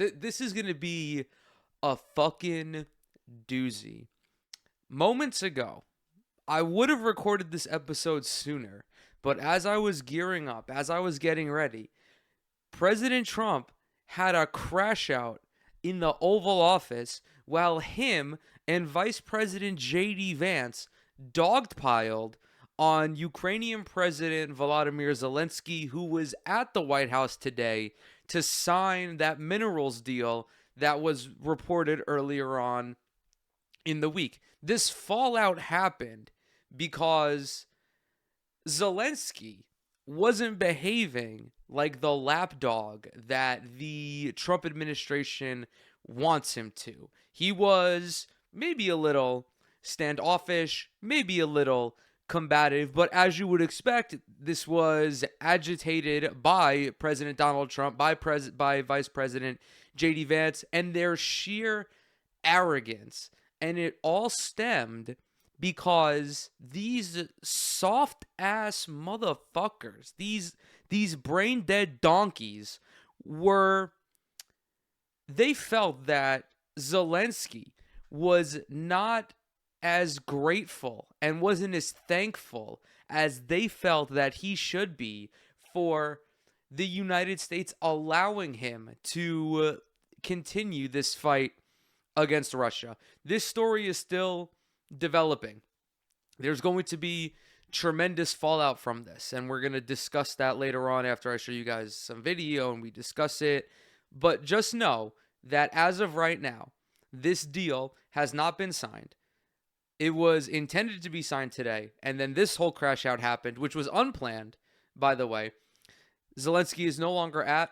This is going to be a fucking doozy. Moments ago, I would have recorded this episode sooner, but as I was gearing up, as I was getting ready, President Trump had a crash out in the Oval Office while him and Vice President J.D. Vance dogpiled on Ukrainian President Volodymyr Zelenskyy, who was at the White House today to sign that minerals deal that was reported earlier on in the week. This fallout happened because Zelenskyy wasn't behaving like the lapdog that the Trump administration wants him to. He was maybe a little standoffish, maybe a little combative, but as you would expect, this was agitated by President Donald Trump, by Vice President J.D. Vance, and their sheer arrogance. And it all stemmed because these soft ass motherfuckers, these brain dead donkeys were they felt that Zelenskyy was not as grateful and wasn't as thankful as they felt that he should be for the United States allowing him to continue this fight against Russia. This story is still developing. There's going to be tremendous fallout from this, and we're going to discuss that later on after I show you guys some video and we discuss it. But just know that as of right now, this deal has not been signed. It was intended to be signed today, and then this whole crash out happened, which was unplanned, by the way. Zelenskyy is no longer at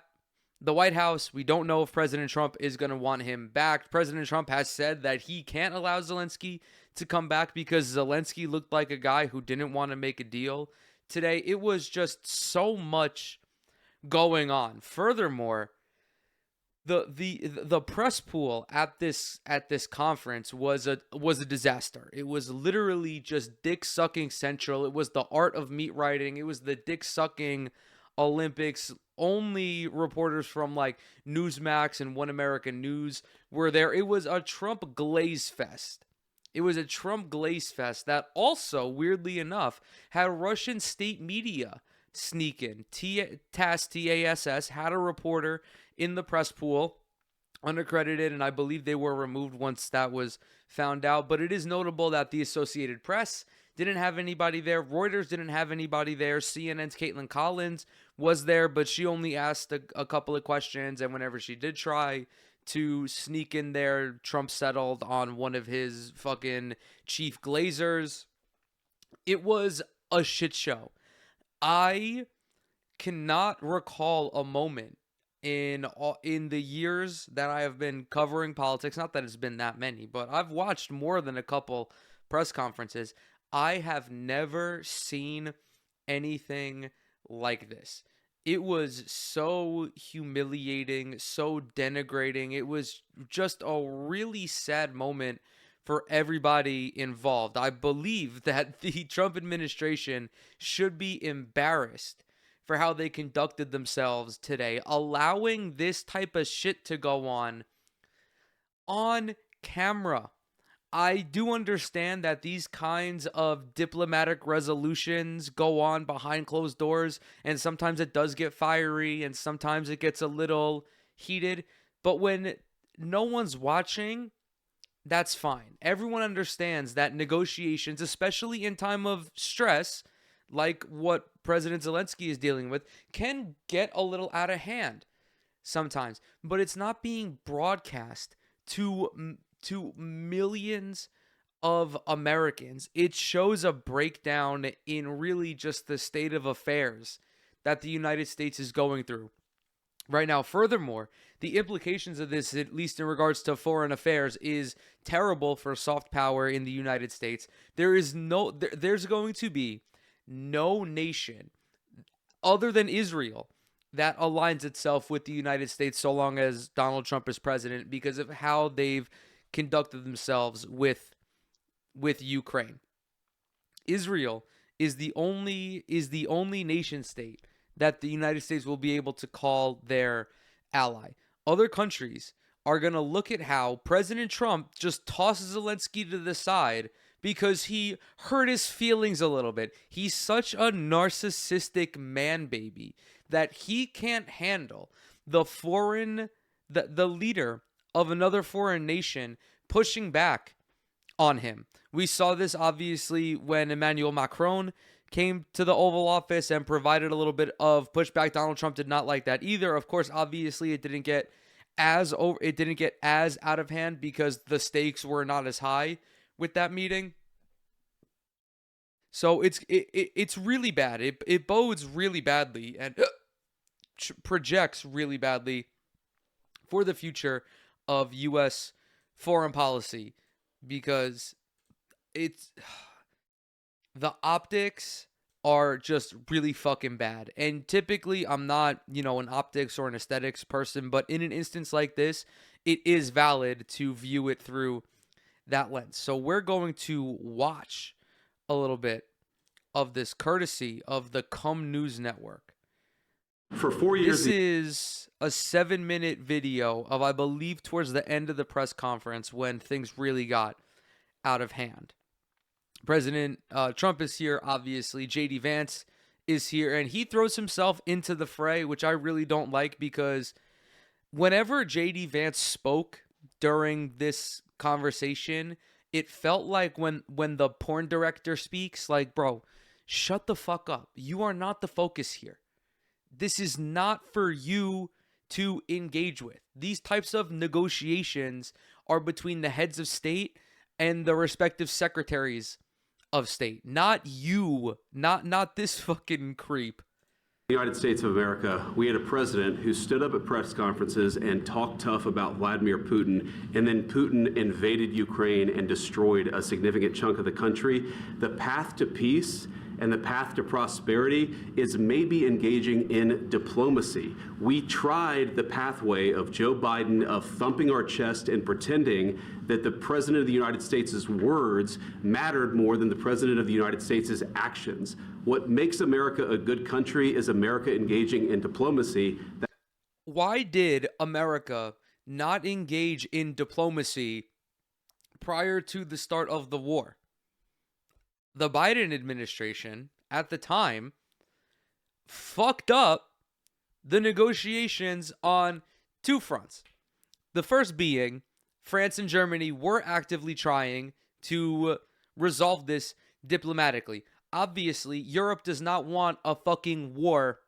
the White House. We don't know if President Trump is going to want him back. President Trump has said that he can't allow Zelenskyy to come back because Zelenskyy looked like a guy who didn't want to make a deal today. It was just so much going on. Furthermore, the press pool at this conference was a disaster. It was literally just dick sucking central. It was the art of meat writing. It was the dick sucking Olympics. Only reporters from like Newsmax and One American News were there. It was a Trump glaze fest. It was a Trump glaze fest that also, weirdly enough, had Russian state media sneak in. TASS had a reporter in the press pool, unaccredited, and I believe they were removed once that was found out. But it is notable that the Associated Press didn't have anybody there. Reuters didn't have anybody there. CNN's Caitlin Collins was there, but she only asked a couple of questions, and whenever she did try to sneak in there, Trump settled on one of his fucking chief glazers. It was a shit show. I cannot recall a moment in the years that I have been covering politics, not that it's been that many, but I've watched more than a couple press conferences. I have never seen anything like this. It was so humiliating, so denigrating. It was just a really sad moment for everybody involved. I believe that the Trump administration should be embarrassed for how they conducted themselves today, allowing this type of shit to go on camera. I do understand that these kinds of diplomatic resolutions go on behind closed doors, and sometimes it does get fiery and sometimes it gets a little heated. But when no one's watching, that's fine. Everyone understands that negotiations, especially in time of stress, like what President Zelenskyy is dealing with, can get a little out of hand sometimes. But it's not being broadcast to millions of Americans. It shows a breakdown in really just the state of affairs that the United States is going through right now. Furthermore, the implications of this, at least in regards to foreign affairs, is terrible for soft power in the United States. There's going to be no nation other than Israel that aligns itself with the United States so long as Donald Trump is president, because of how they've conducted themselves with Ukraine. Israel is the only nation state that the United States will be able to call their ally. other countries are going to look at how President Trump just tosses Zelenskyy to the side because he hurt his feelings a little bit. He's such a narcissistic man baby that he can't handle the leader of another foreign nation pushing back on him. We saw this obviously when Emmanuel Macron came to the Oval Office and provided a little bit of pushback. Donald Trump did not like that either. Of course, obviously it didn't get as out of hand because the stakes were not as high with that meeting. So it's really bad. It bodes really badly and projects really badly for the future of U.S. foreign policy, because it's the optics are just really fucking bad. And typically I'm not, an optics or an aesthetics person, but in an instance like this, it is valid to view it through that lens. So we're going to watch a little bit of this courtesy of the Cum News Network. For 4 years, this is a 7-minute video of, I believe, towards the end of the press conference when things really got out of hand. President Trump is here, obviously. J.D. Vance is here, and he throws himself into the fray, which I really don't like, because whenever J.D. Vance spoke during this conversation, it felt like when the porn director speaks, like, bro, shut the fuck up. You are not the focus here. This is not for you to engage with. These types of negotiations are between the heads of state and the respective secretaries of state, not you, not this fucking creep. The United States of America, we had a president who stood up at press conferences and talked tough about Vladimir Putin, and then Putin invaded Ukraine and destroyed a significant chunk of the country. The path to peace and the path to prosperity is maybe engaging in diplomacy. We tried the pathway of Joe Biden of thumping our chest and pretending that the President of the United States' words mattered more than the President of the United States' actions. What makes America a good country is America engaging in diplomacy. Why did America not engage in diplomacy prior to the start of the war? The Biden administration at the time fucked up the negotiations on two fronts. The first being France and Germany were actively trying to resolve this diplomatically. Obviously, Europe does not want a fucking war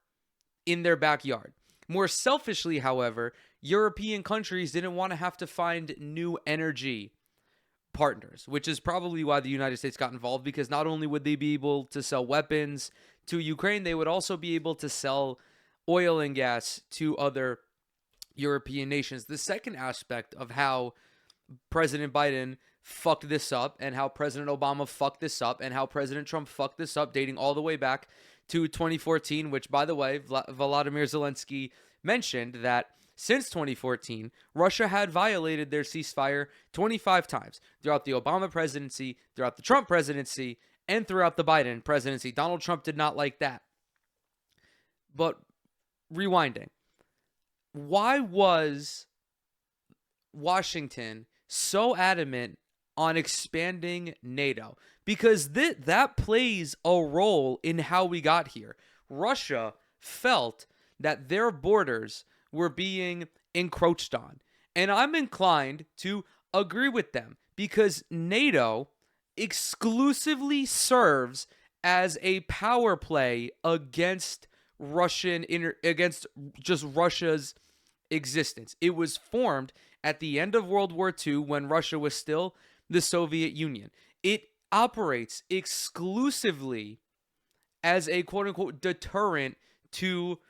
in their backyard. More selfishly, however, European countries didn't want to have to find new energy partners, which is probably why the United States got involved, because not only would they be able to sell weapons to Ukraine, they would also be able to sell oil and gas to other European nations. The second aspect of how President Biden fucked this up, and how President Obama fucked this up, and how President Trump fucked this up, dating all the way back to 2014, which, by the way, Volodymyr Zelenskyy mentioned that since 2014, Russia had violated their ceasefire 25 times throughout the Obama presidency, throughout the Trump presidency, and throughout the Biden presidency. Donald Trump did not like that. But rewinding, why was Washington so adamant on expanding NATO? Because that plays a role in how we got here. Russia felt that their borders were being encroached on. And I'm inclined to agree with them, because NATO exclusively serves as a power play against just Russia's existence. It was formed at the end of World War II when Russia was still the Soviet Union. It operates exclusively as a quote-unquote deterrent to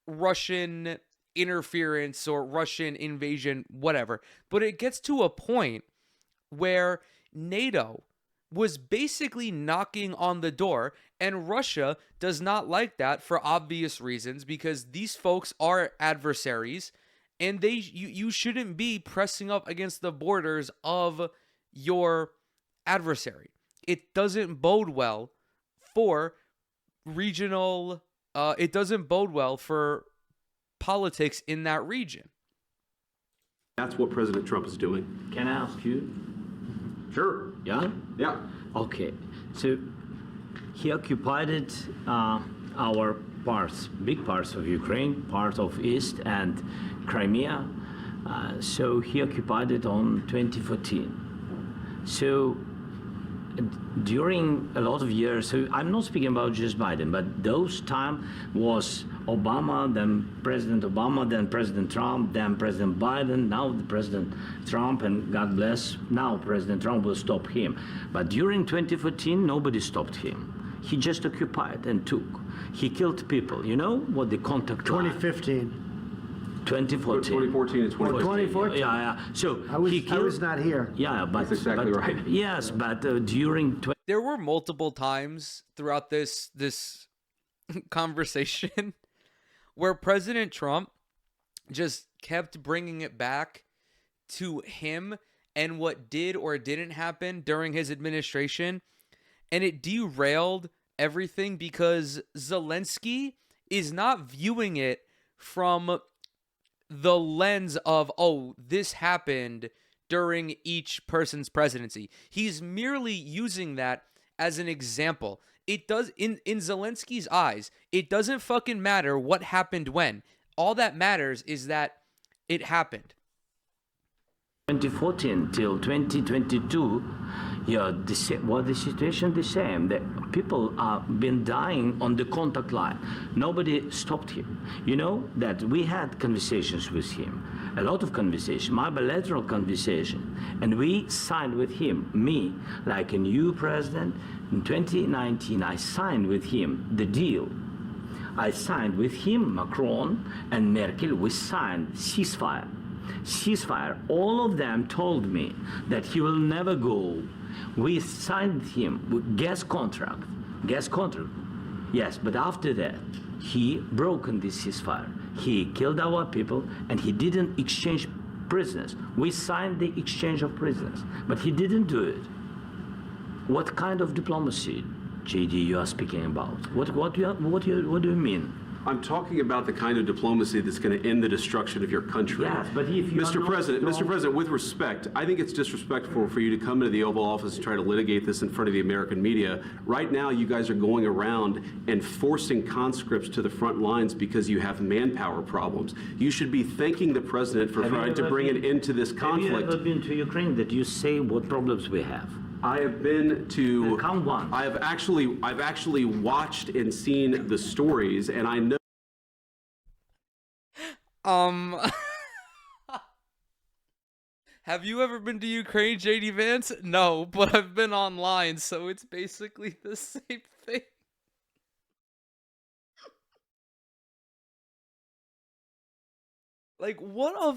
Russian interference or Russian invasion, whatever. But it gets to a point where NATO was basically knocking on the door, and Russia does not like that for obvious reasons, because these folks are adversaries, and you shouldn't be pressing up against the borders of your adversary. It doesn't bode well for regional, it doesn't bode well for politics in that region. That's what President Trump is doing. Can I ask you? Sure. Yeah? Yeah. Okay. So he occupied our parts, big parts of Ukraine, part of East and Crimea. So he occupied it on 2014. So during a lot of years, so I'm not speaking about just Biden, but those time was Obama, then President Obama, then President Trump, then President Biden, now the President Trump, and God bless, now President Trump will stop him. But during 2014, nobody stopped him. He just occupied and took. He killed people. You know what the contact line? 2015. 2014. 2014 and 2014. 2014. Yeah. So I was, he killed. I was not here. Yeah, but That's exactly but, right. Yes, but during There were multiple times throughout this conversation where President Trump just kept bringing it back to him and what did or didn't happen during his administration, and it derailed everything because Zelenskyy is not viewing it from the lens of, oh, this happened during each person's presidency. He's merely using that as an example. It does, in Zelenskyy's eyes, it doesn't fucking matter what happened when. All that matters is that it happened. 2014 till 2022, yeah, the situation the same. The people have been dying on the contact line. Nobody stopped him. You know that we had conversations with him, a lot of conversation, my bilateral conversation, and we signed with him, me, like a new president. In 2019, I signed with him the deal. I signed with him, Macron and Merkel, we signed ceasefire. All of them told me that he will never go. We signed him with gas contract. Yes, but after that, he broken this ceasefire. He killed our people and he didn't exchange prisoners. We signed the exchange of prisoners, but he didn't do it. What kind of diplomacy, JD, you are speaking about? What do you mean? I'm talking about the kind of diplomacy that's going to end the destruction of your country. Yes, but if you Mr. are President, not Mr. President, with respect, I think it's disrespectful for you to come into the Oval Office and try to litigate this in front of the American media. Right now, you guys are going around and forcing conscripts to the front lines because you have manpower problems. You should be thanking the president for trying to bring an end to this conflict. Have you ever been to Ukraine that you say what problems we have? I have been to. Count one. I've actually watched and seen the stories, and I know. Have you ever been to Ukraine, JD Vance? No, but I've been online, so it's basically the same thing. Like, what a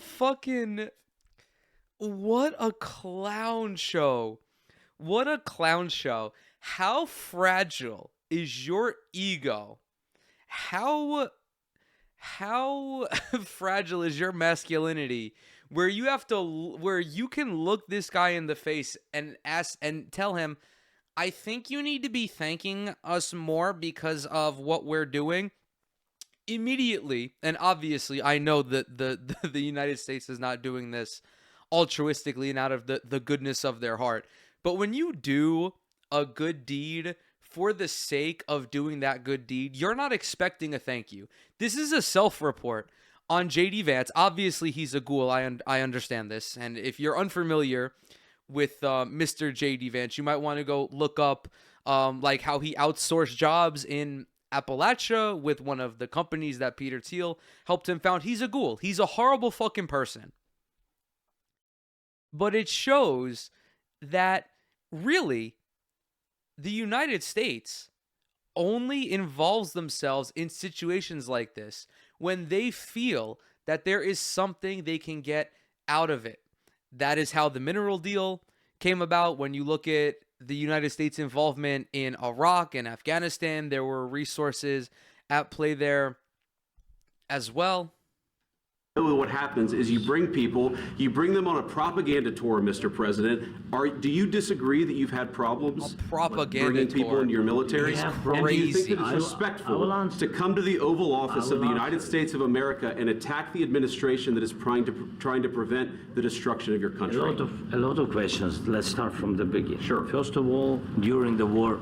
clown show. What a clown show. How fragile is your ego? How fragile is your masculinity where you can look this guy in the face and ask and tell him, I think you need to be thanking us more because of what we're doing immediately. And obviously I know that the United States is not doing this altruistically and out of the goodness of their heart. But when you do a good deed for the sake of doing that good deed, you're not expecting a thank you. This is a self-report on JD Vance. Obviously, he's a ghoul. I understand this. And if you're unfamiliar with Mr. JD Vance, you might want to go look up like how he outsourced jobs in Appalachia with one of the companies that Peter Thiel helped him found. He's a ghoul. He's a horrible fucking person. But it shows that really the United States only involves themselves in situations like this when they feel that there is something they can get out of it. That is how the mineral deal came about. When you look at the United States involvement in Iraq and Afghanistan, there were resources at play there as well. what happens is you bring them on a propaganda tour, Mr. President. Do you disagree that you've had problems bringing people into your military? He's And do you think that I it's will respectful answer. to come to the Oval Office of the will United answer. States of America and attack the administration that is trying to prevent the destruction of your country? A lot of questions. Let's start from the beginning. Sure. First of all, during the war,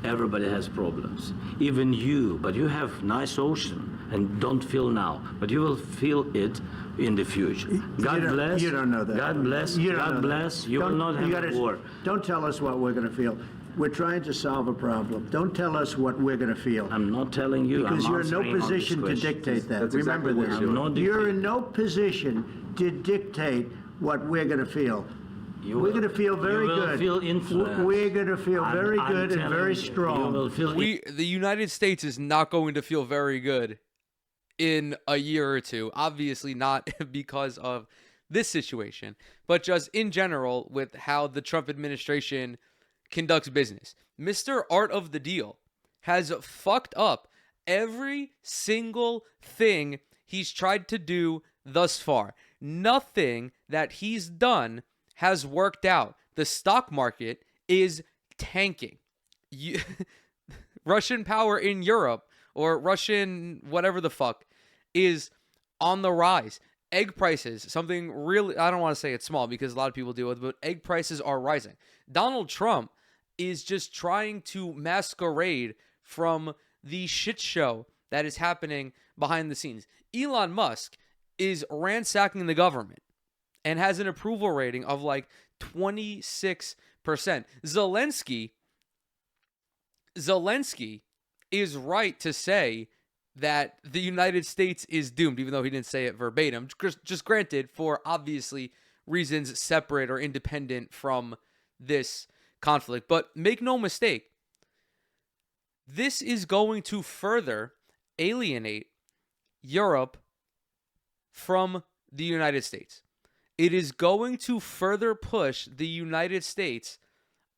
everybody has problems. Even you, but you have nice ocean and don't feel now, but you will feel it in the future. God bless. You don't know that. God bless. You don't God know bless. that. You will Don't- not have gotta- a war. Don't tell us what we're going to feel. We're trying to solve a problem. Don't tell us what we're going to feel. I'm not telling you. Because I'm you're in no answering on this position to question. dictate that. That's exactly Remember what this. you're doing. You're in no position to dictate what we're going to feel. We're going to feel very you will good. Feel influenced. We're going to feel very I'm good and telling very you, strong. You will feel The United States is not going to feel very good in a year or two. Obviously not because of this situation, but just in general with how the Trump administration conducts business. Mr. Art of the Deal has fucked up every single thing he's tried to do thus far. Nothing that he's done has worked out. The stock market is tanking. Russian power in Europe, or Russian whatever the fuck, is on the rise. Egg prices, something really, I don't want to say it's small because a lot of people deal with it, but egg prices are rising. Donald Trump is just trying to masquerade from the shit show that is happening behind the scenes. Elon Musk is ransacking the government and has an approval rating of like 26%. Zelenskyy is right to say that the United States is doomed, even though he didn't say it verbatim. Just granted, for obviously reasons separate or independent from this conflict. But make no mistake, this is going to further alienate Europe from the United States. It is going to further push the United States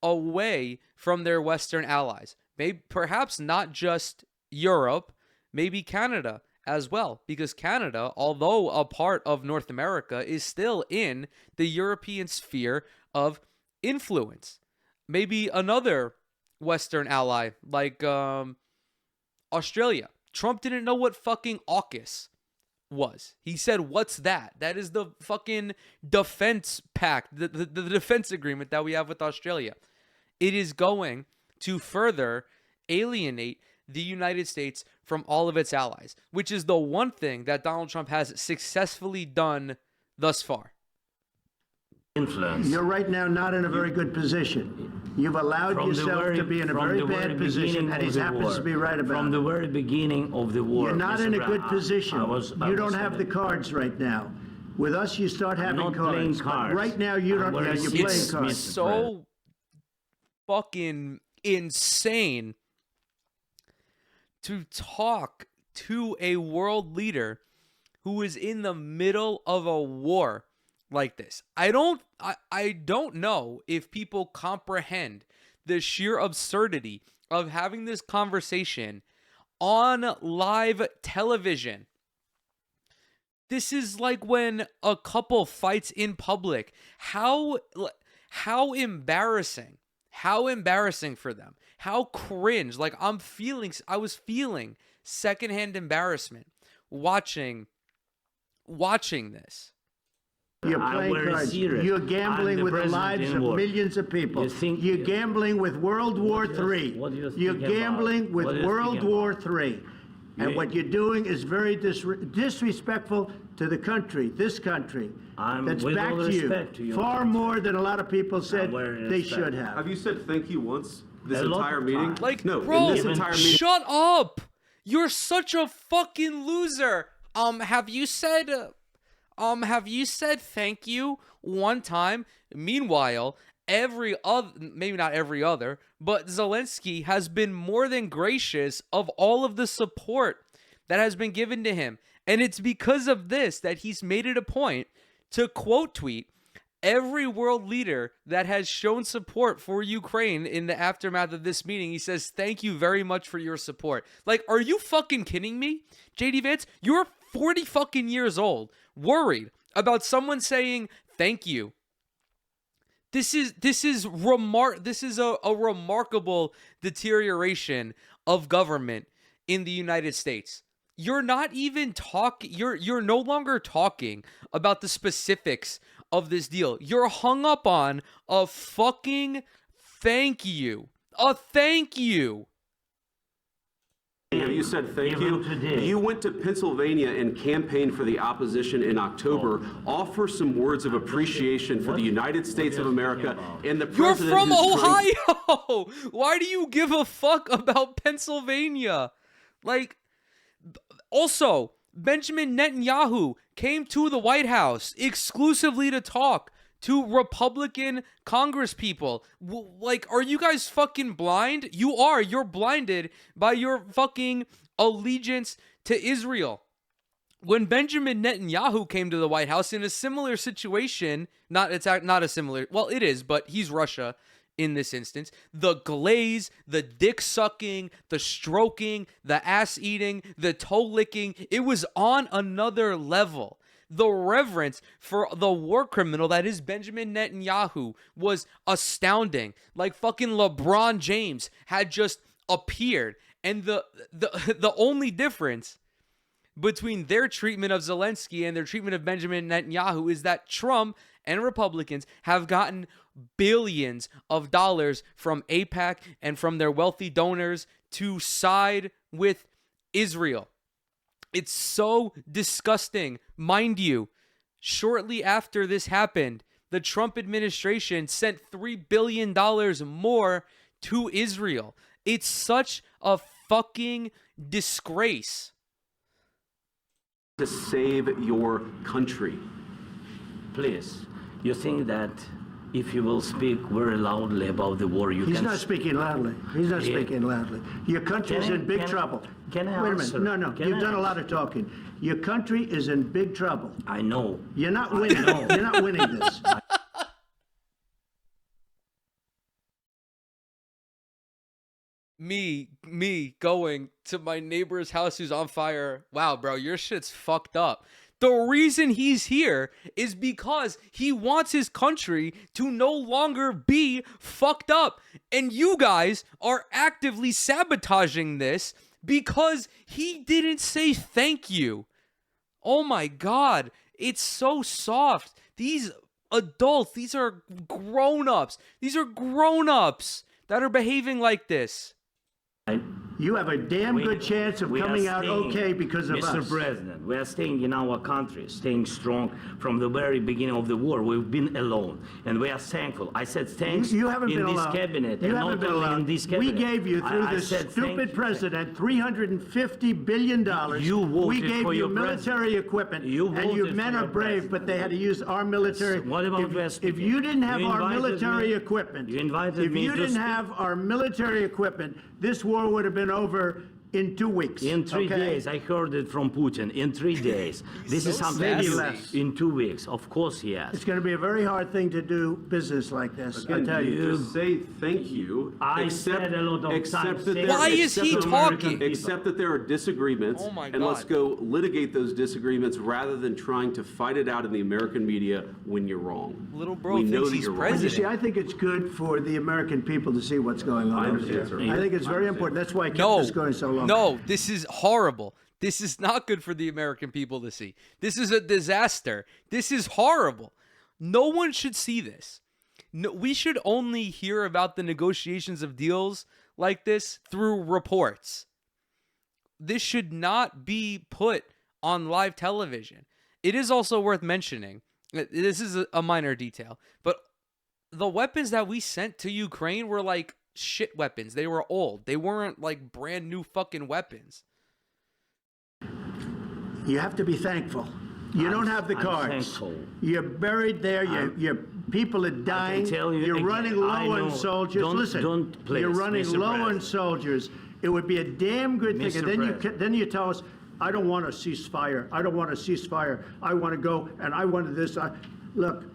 away from their Western allies. Maybe, perhaps not just Europe, maybe Canada as well, because Canada, although a part of North America, is still in the European sphere of influence. Maybe another Western ally like Australia. Trump didn't know what fucking AUKUS was. He said, "What's that?" That is the fucking defense pact, the defense agreement that we have with Australia. It is going to further alienate the United States from all of its allies, which is the one thing that Donald Trump has successfully done thus far. influence. You're right now not in a very good position. You've allowed From the yourself very- to be in a from very the very bad position, beginning and he of the happens war. to be right about From it. the very beginning of the war. You're not Mr. in a Brown, good position. I You don't was have in the it. cards right now. With us, you start having not playing cards. But cards. right now, you I'm don't. Yeah, very you're serious, playing It's cards. Mr. President. so fucking insane to talk to a world leader who is in the middle of a war like this. I don't know if people comprehend the sheer absurdity of having this conversation on live television. This is like when a couple fights in public. How embarrassing. How embarrassing for them. How cringe. Like I was feeling secondhand embarrassment watching this. You're I'm playing very cards. serious. You're I'm gambling the with the president lives in of war. millions of people. You think- You're gambling with World War What do you- III. what do you You're think about? gambling with What do you World think War about? III. And what you're doing is very disrespectful to the country, this country, that's with back all to you, respect to you. far more than a lot of people said very they respect. should have. Have you said thank you once this A lot entire of meeting? times. Like, no, bro, in this entire meeting. shut up. You're such a fucking loser. Have you said thank you one time? Meanwhile, every other, maybe not every other, but Zelenskyy has been more than gracious of all of the support that has been given to him. And it's because of this that he's made it a point to quote tweet every world leader that has shown support for Ukraine in the aftermath of this meeting. He says, "Thank you very much for your support." Like, are you fucking kidding me? JD Vance, you're 40 fucking years old, worried about someone saying thank you. This is a remarkable deterioration of government in the United States. You're not even talking, you're no longer talking about the specifics of this deal. You're hung up on a fucking thank you. A thank you. You said thank you. You went to Pennsylvania and campaigned for the opposition in October. Offer some words of appreciation for the United States of America and the president. You're from Ohio. Why do you give a fuck about Pennsylvania? Like, also, Benjamin Netanyahu came to the White House exclusively to talk to Republican congresspeople. Like, are you guys fucking blind? You are. You're blinded by your fucking allegiance to Israel. When Benjamin Netanyahu came to the White House in a similar situation, not a similar, well, it is, but he's Russia in this instance. The glaze, the dick sucking, the stroking, the ass eating, the toe licking, it was on another level. The reverence for the war criminal that is Benjamin Netanyahu was astounding. Like fucking LeBron James had just appeared. And the only difference between their treatment of Zelenskyy and their treatment of Benjamin Netanyahu is that Trump and Republicans have gotten billions of dollars from AIPAC and from their wealthy donors to side with Israel. It's so disgusting. Mind you, shortly after this happened, the Trump administration sent $3 billion more to Israel. It's such a fucking disgrace. To save your country. Please, you think that if you will speak very loudly about the war, He's not speaking loudly. He's not speaking loudly. Your country's in big trouble. Can I Wait a answer? minute. No. Can You've I done a answer? lot of talking. Your country is in big trouble. I know. You're not winning. You're not winning this. Me going to my neighbor's house who's on fire. Wow, bro, your shit's fucked up. The reason he's here is because he wants his country to no longer be fucked up. And you guys are actively sabotaging this because he didn't say thank you. Oh my God, it's so soft. These adults, these are grown-ups. These are grown-ups that are behaving like this. You have a damn good chance of coming out okay because of us. Mr. President, we are staying in our country, staying strong from the very beginning of the war. We've been alone, and we are thankful. I said thanks You haven't in been this alone. cabinet, You and haven't not been only alone. in this We cabinet. gave you, through I this said thank stupid you. president, $350 billion. You voted we gave for you your military president. equipment, You and your voted men for are your brave, president. but they had to use our military. What about West If you didn't have You our invited military me- equipment, you invited if me you to didn't speak. have our military equipment, this war would have been over in 2 weeks. In 3 okay? days, I heard it from Putin. In 3 days, this is so something sassy. new. Less. In 2 weeks, of course, yes. It's going to be a very hard thing to do business like this. I tell you. Just say thank you. I said a lot of accept times, that there- Why is he accept that- talking? Accept that there are disagreements. Oh my And let's God. go litigate those disagreements rather than trying to fight it out in the American media when you're wrong. Little bro We know thinks that he's you're wrong. president. You see, I think it's good for the American people to see what's going on. I over understand, there. sir. I think it's I very understand. important. That's why I kept No, this going so long. no, this is horrible. This is not good for the American people to see. This is a disaster. This is horrible. No one should see this. No, we should only hear about the negotiations of deals like this through reports. This should not be put on live television. It is also worth mentioning, this is a minor detail, but the weapons that we sent to Ukraine were like shit weapons. They were old. They weren't like brand new fucking weapons. You have to be thankful. You don't have the I'm cards. thankful. You're buried there. Your people are dying. tell you You're again, running I low on know. soldiers. Don't- Listen, don't, please, you're running Mr. low on President. soldiers. It would be a damn good thing. Mr. And then President. then you tell us, I don't want a ceasefire. I don't want a ceasefire. I want to go and I wanted this. Look,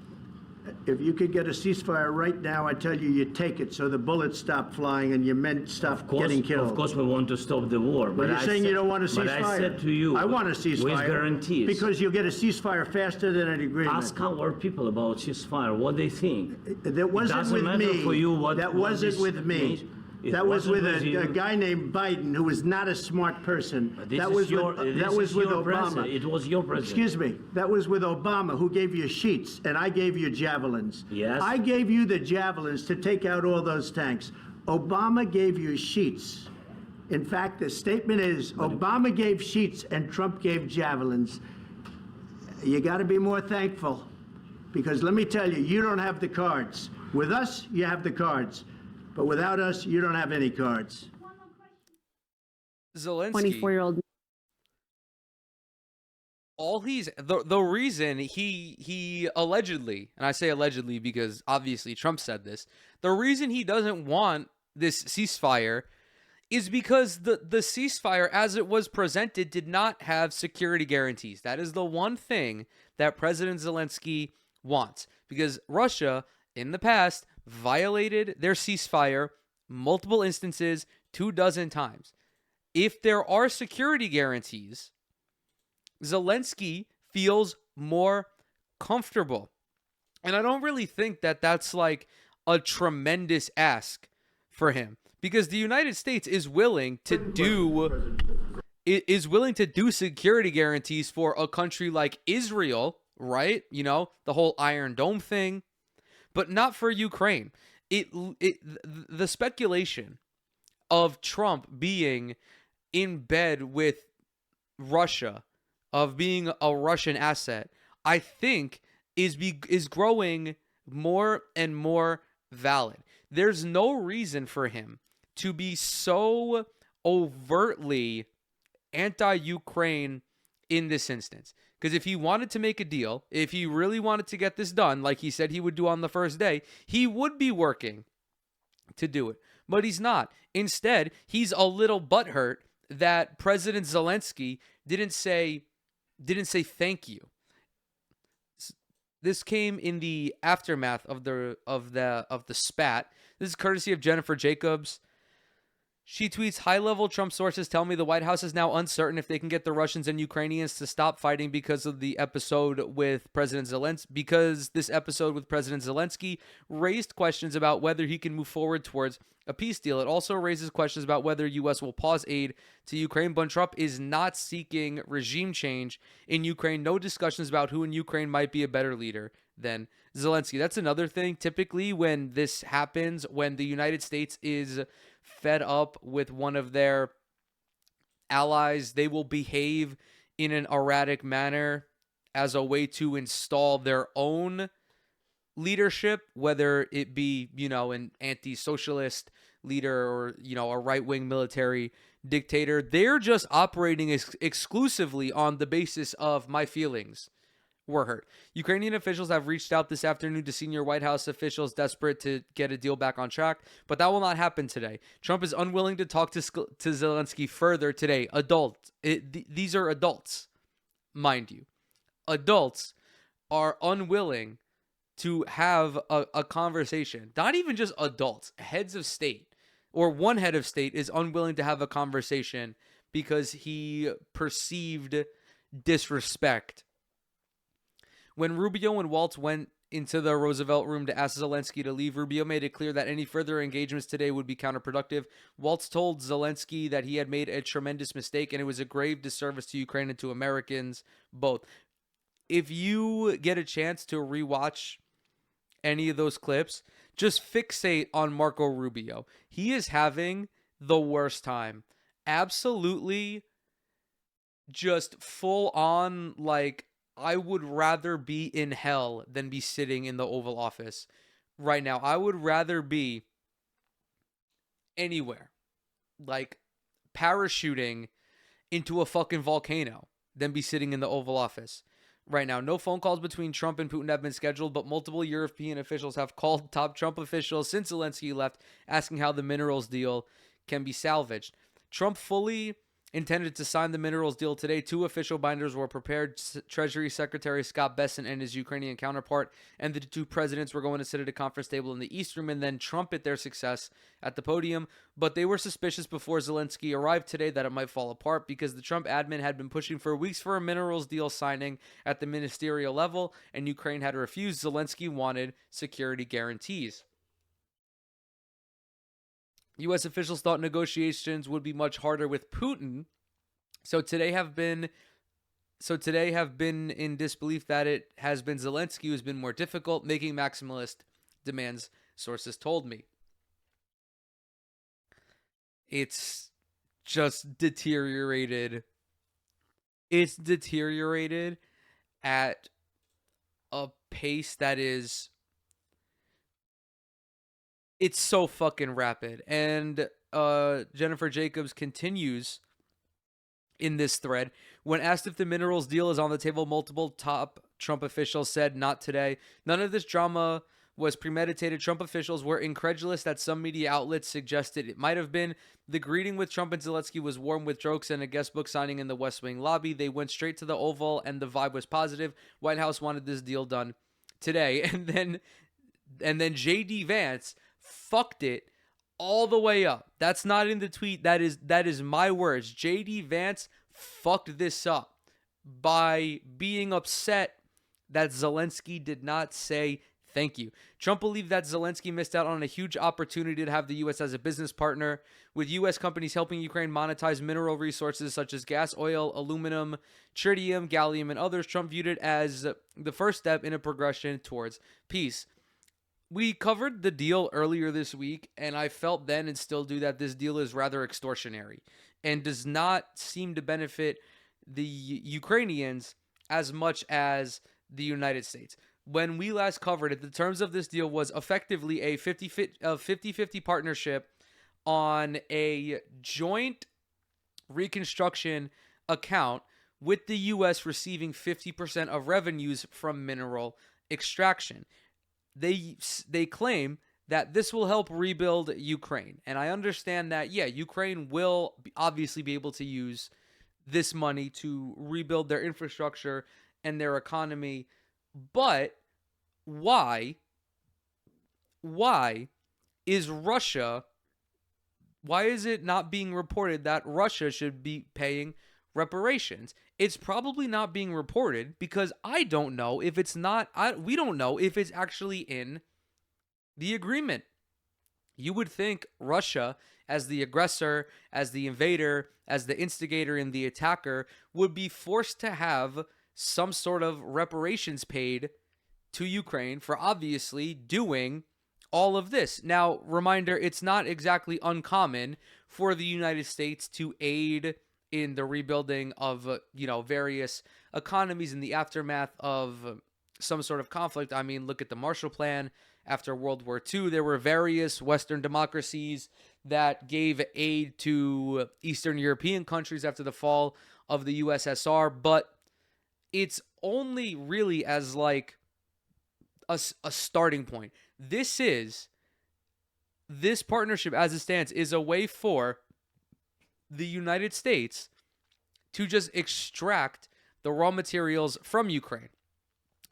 If you could get a ceasefire right now, I tell you, you take it so the bullets stop flying and your men stop getting killed. Of course, we want to stop the war. But you're saying you don't want a ceasefire. But I said to you, I want a ceasefire. with guarantees. Because you'll get a ceasefire faster than an agreement. Ask our people about ceasefire, what they think. That wasn't with me. For you what, that what wasn't with me. means. That was with a guy named Biden, who was not a smart person. That was with Obama. It was your president. Excuse me. That was with Obama, who gave you sheets, and I gave you javelins. Yes. I gave you the javelins to take out all those tanks. Obama gave you sheets. In fact, the statement is Obama gave sheets and Trump gave javelins. You got to be more thankful, because let me tell you, you don't have the cards. With us, you have the cards. But without us, you don't have any cards. Zelensky, 24-year-old. The reason he allegedly, and I say allegedly because obviously Trump said this, the reason he doesn't want this ceasefire is because the ceasefire as it was presented did not have security guarantees. That is the one thing that President Zelensky wants, because Russia in the past violated their ceasefire multiple instances, 24 times. If there are security guarantees, Zelensky feels more comfortable. And I don't really think that that's like a tremendous ask for him, because the United States is willing to do security guarantees for a country like Israel, right? You know, the whole Iron Dome thing. But not for Ukraine. The speculation of Trump being in bed with Russia, of being a Russian asset, I think is growing more and more valid. There's no reason for him to be so overtly anti-Ukraine in this instance. Because if he wanted to make a deal, if he really wanted to get this done, like he said he would do on the first day, he would be working to do it. But he's not. Instead, he's a little butthurt that President Zelensky didn't say thank you. This came in the aftermath of the spat. This is courtesy of Jennifer Jacobs. She tweets, high-level Trump sources tell me the White House is now uncertain if they can get the Russians and Ukrainians to stop fighting because of the episode with President Zelensky, because this episode with President Zelensky raised questions about whether he can move forward towards a peace deal. It also raises questions about whether U.S. will pause aid to Ukraine, but Trump is not seeking regime change in Ukraine. No discussions about who in Ukraine might be a better leader than Zelensky. That's another thing. Typically, when this happens, when the United States is fed up with one of their allies, they will behave in an erratic manner as a way to install their own leadership, whether it be, an anti-socialist leader or, a right-wing military dictator. They're just operating exclusively on the basis of my feelings were hurt. Ukrainian officials have reached out this afternoon to senior White House officials desperate to get a deal back on track, but that will not happen today. Trump is unwilling to talk to Zelensky further today. These are adults, mind you. Adults are unwilling to have a conversation. Not even just adults, heads of state, or one head of state is unwilling to have a conversation because he perceived disrespect. When Rubio and Waltz went into the Roosevelt room to ask Zelensky to leave, Rubio made it clear that any further engagements today would be counterproductive. Waltz told Zelensky that he had made a tremendous mistake and it was a grave disservice to Ukraine and to Americans both. If you get a chance to rewatch any of those clips, just fixate on Marco Rubio. He is having the worst time. Absolutely just full on, like, I would rather be in hell than be sitting in the Oval Office right now. I would rather be anywhere, like parachuting into a fucking volcano, than be sitting in the Oval Office right now. No phone calls between Trump and Putin have been scheduled, but multiple European officials have called top Trump officials since Zelensky left, asking how the minerals deal can be salvaged. Trump fully intended to sign the minerals deal today. 2 official binders were prepared. Treasury Secretary Scott Bessent and his Ukrainian counterpart, and the 2 presidents were going to sit at a conference table in the East Room and then trumpet their success at the podium. But they were suspicious before Zelenskyy arrived today that it might fall apart, because the Trump admin had been pushing for weeks for a minerals deal signing at the ministerial level, and Ukraine had refused. Zelenskyy wanted security guarantees. U.S. officials thought negotiations would be much harder with Putin, so today have been in disbelief that it has been Zelenskyy who's been more difficult, making maximalist demands, sources told me. It's just deteriorated. It's deteriorated at a pace that is... It's so fucking rapid. And Jennifer Jacobs continues in this thread. When asked if the minerals deal is on the table, multiple top Trump officials said not today. None of this drama was premeditated. Trump officials were incredulous that some media outlets suggested it might have been. The greeting with Trump and Zelenskyy was warm with jokes and a guest book signing in the West Wing lobby. They went straight to the Oval and the vibe was positive. White House wanted this deal done today. And then J.D. Vance fucked it all the way up. That's not in the tweet. That is my words. J.D. Vance fucked this up by being upset that Zelenskyy did not say thank you. Trump believed that Zelenskyy missed out on a huge opportunity to have the U.S. as a business partner, with U.S. companies helping Ukraine monetize mineral resources such as gas, oil, aluminum, tritium, gallium, and others. Trump viewed it as the first step in a progression towards peace. We covered the deal earlier this week, and I felt then and still do that this deal is rather extortionary and does not seem to benefit the Ukrainians as much as the United States. When we last covered it, the terms of this deal was effectively a 50-50 partnership on a joint reconstruction account, with the U.S. receiving 50% of revenues from mineral extraction. They claim that this will help rebuild Ukraine. And I understand that, yeah, Ukraine will obviously be able to use this money to rebuild their infrastructure and their economy. But why is it not being reported that Russia should be paying reparations? It's probably not being reported because I don't know if it's not. We don't know if it's actually in the agreement. You would think Russia, as the aggressor, as the invader, as the instigator and the attacker, would be forced to have some sort of reparations paid to Ukraine for obviously doing all of this. Now, reminder, it's not exactly uncommon for the United States to aid in the rebuilding of, various economies in the aftermath of some sort of conflict. I mean, look at the Marshall Plan after World War II. There were various Western democracies that gave aid to Eastern European countries after the fall of the USSR, but it's only really as like a starting point. This partnership as it stands is a way for the United States to just extract the raw materials from Ukraine.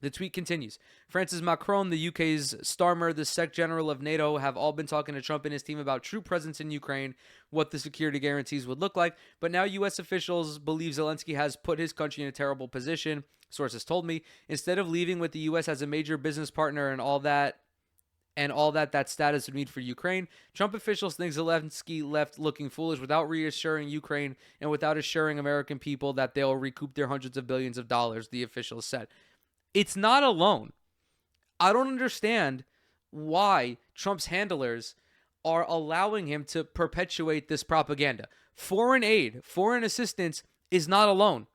The tweet continues. Francis Macron, the UK's Starmer, the Sec General of NATO, have all been talking to Trump and his team about true presence in Ukraine, what the security guarantees would look like. But now U.S. officials believe Zelenskyy has put his country in a terrible position, sources told me. Instead of leaving with the U.S. as a major business partner and all that status would mean for Ukraine, Trump officials think Zelenskyy left looking foolish without reassuring Ukraine and without assuring American people that they'll recoup their hundreds of billions of dollars, the officials said. It's not alone. I don't understand why Trump's handlers are allowing him to perpetuate this propaganda. Foreign aid, foreign assistance is not alone.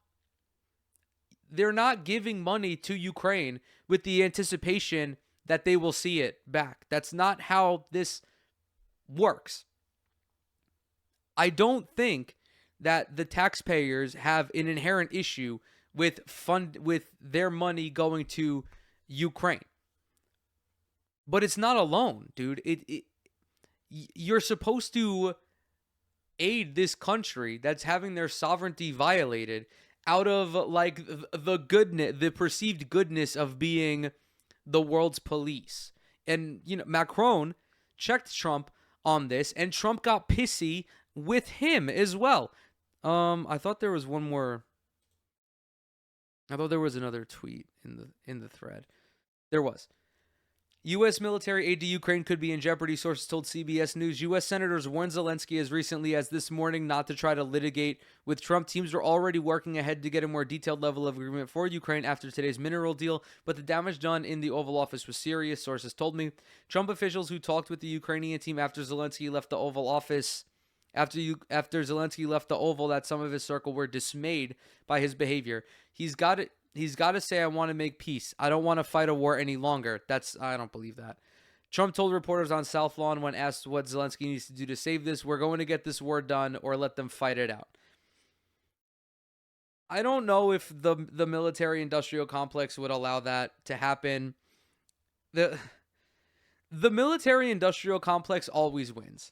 They're not giving money to Ukraine with the anticipation that they will see it back. That's not how this works. I don't think that the taxpayers have an inherent issue with their money going to Ukraine. But it's not alone, dude. You're supposed to aid this country that's having their sovereignty violated out of like the goodness, the perceived goodness of being the world's police. And, you know, Macron checked Trump on this, and Trump got pissy with him as well. I thought there was one more. I thought there was another tweet in the thread. There was. U.S. military aid to Ukraine could be in jeopardy, sources told CBS News. U.S. senators warned Zelensky as recently as this morning not to try to litigate with Trump. Teams were already working ahead to get a more detailed level of agreement for Ukraine after today's mineral deal, but the damage done in the Oval Office was serious, sources told me. Trump officials who talked with the Ukrainian team after Zelensky left the Oval Office, after Zelensky left the Oval, that some of his circle were dismayed by his behavior. He's got to say, I want to make peace. I don't want to fight a war any longer. I don't believe that. Trump told reporters on South Lawn when asked what Zelensky needs to do to save this, we're going to get this war done or let them fight it out. I don't know if the military-industrial complex would allow that to happen. The military-industrial complex always wins.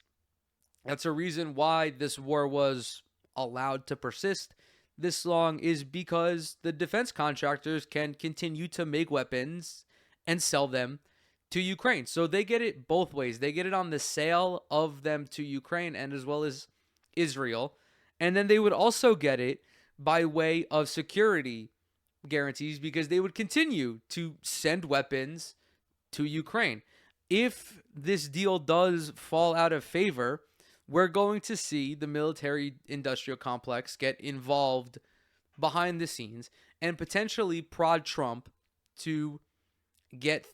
That's a reason why this war was allowed to persist this long, is because the defense contractors can continue to make weapons and sell them to Ukraine. So they get it both ways. They get it on the sale of them to Ukraine and as well as Israel. And then they would also get it by way of security guarantees because they would continue to send weapons to Ukraine. If this deal does fall out of favor, we're going to see the military-industrial complex get involved behind the scenes and potentially prod Trump to get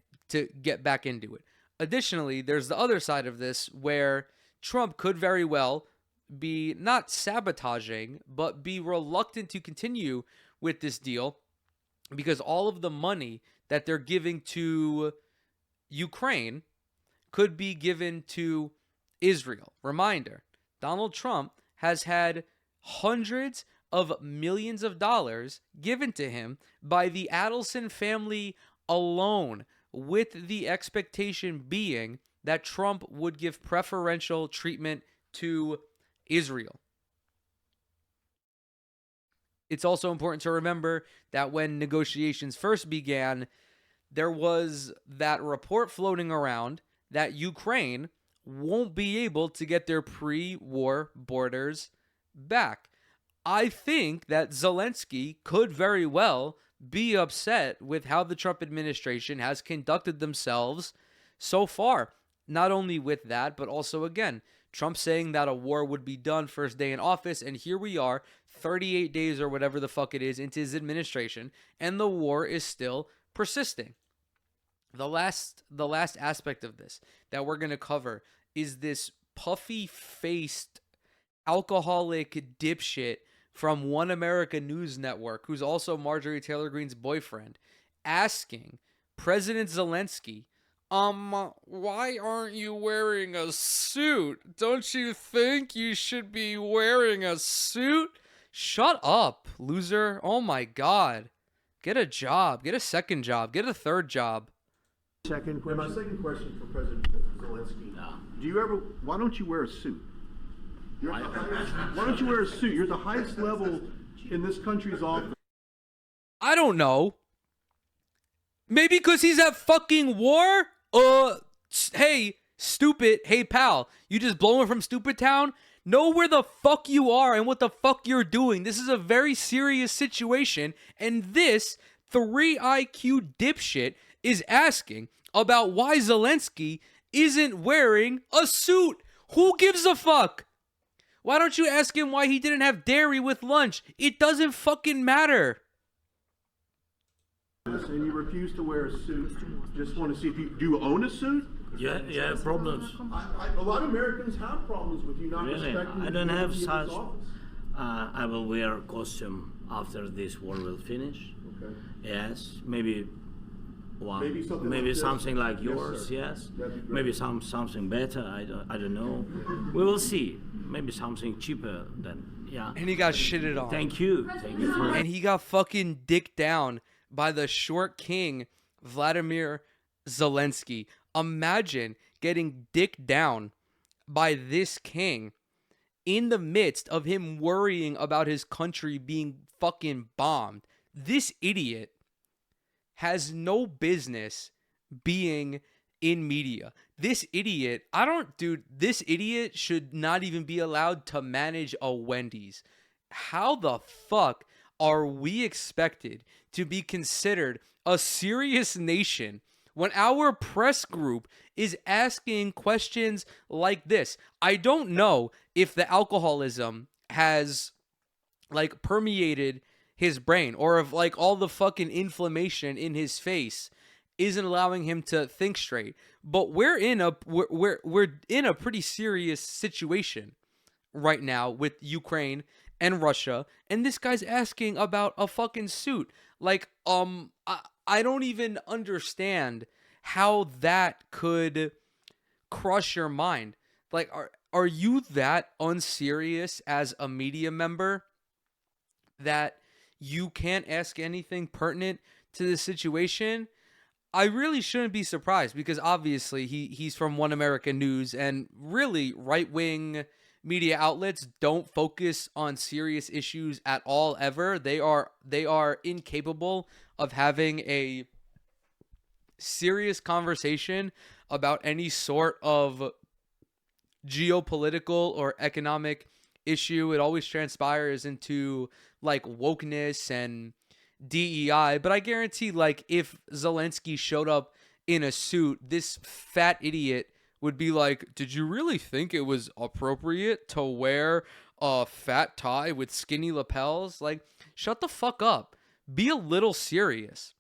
back into it. Additionally, there's the other side of this where Trump could very well be not sabotaging, but be reluctant to continue with this deal because all of the money that they're giving to Ukraine could be given to Israel. Reminder, Donald Trump has had hundreds of millions of dollars given to him by the Adelson family alone, with the expectation being that Trump would give preferential treatment to Israel. It's also important to remember that when negotiations first began, there was that report floating around that Ukraine won't be able to get their pre-war borders back. I think that Zelensky could very well be upset with how the Trump administration has conducted themselves so far. Not only with that, but also, again, Trump saying that a war would be done first day in office, and here we are, 38 days or whatever the fuck it is into his administration, and the war is still persisting. The last aspect of this that we're going to cover is this puffy-faced alcoholic dipshit from One America News Network, who's also Marjorie Taylor Greene's boyfriend, asking President Zelensky, why aren't you wearing a suit? Don't you think you should be wearing a suit? Shut up, loser. Oh my God. Get a job. Get a second job. Get a third job. Second My question. second question for President Zelensky. Why don't you wear a suit? Why don't you wear a suit? You're at the highest level in this country's office. I don't know. Maybe because he's at fucking war? Hey, stupid. Hey, pal. You just blowing from Stupid Town? Know where the fuck you are and what the fuck you're doing. This is a very serious situation. And this 3 IQ dipshit is asking about why Zelensky isn't wearing a suit. Who gives a fuck? Why don't you ask him why he didn't have dairy with lunch? It doesn't fucking matter. And you refuse to wear a suit. Just want to see if do you own a suit? Yeah, problems. A lot of Americans have problems with you not Really? respecting. I don't the have dignity of such. this office. I will wear a costume after this war will finish. Okay. Yes, maybe. Well, Maybe something maybe like this. something like Yes, yours. sir. Yes. That'd be great. Maybe something better. I don't know. We will see. Maybe something cheaper than yeah. And he got shitted on. Thank you. Thank you for. And he got fucking dicked down by the short king, Vladimir Zelensky. Imagine getting dicked down by this king in the midst of him worrying about his country being fucking bombed, this idiot has no business being in media. This idiot, this idiot should not even be allowed to manage a Wendy's. How the fuck are we expected to be considered a serious nation when our press group is asking questions like this? I don't know if the alcoholism has like permeated his brain, or if like all the fucking inflammation in his face isn't allowing him to think straight. But we're in a pretty serious situation right now with Ukraine and Russia, and this guy's asking about a fucking suit. Like, I don't even understand how that could crush your mind. Like, are you that unserious as a media member that you can't ask anything pertinent to the situation? I really shouldn't be surprised, because obviously he's from One American News, and really right-wing media outlets don't focus on serious issues at all ever. They are incapable of having a serious conversation about any sort of geopolitical or economic issue. It always transpires into like wokeness and DEI. But I guarantee, like, if Zelenskyy showed up in a suit, this fat idiot would be like, did you really think it was appropriate to wear a fat tie with skinny lapels? Like, shut the fuck up. Be a little serious.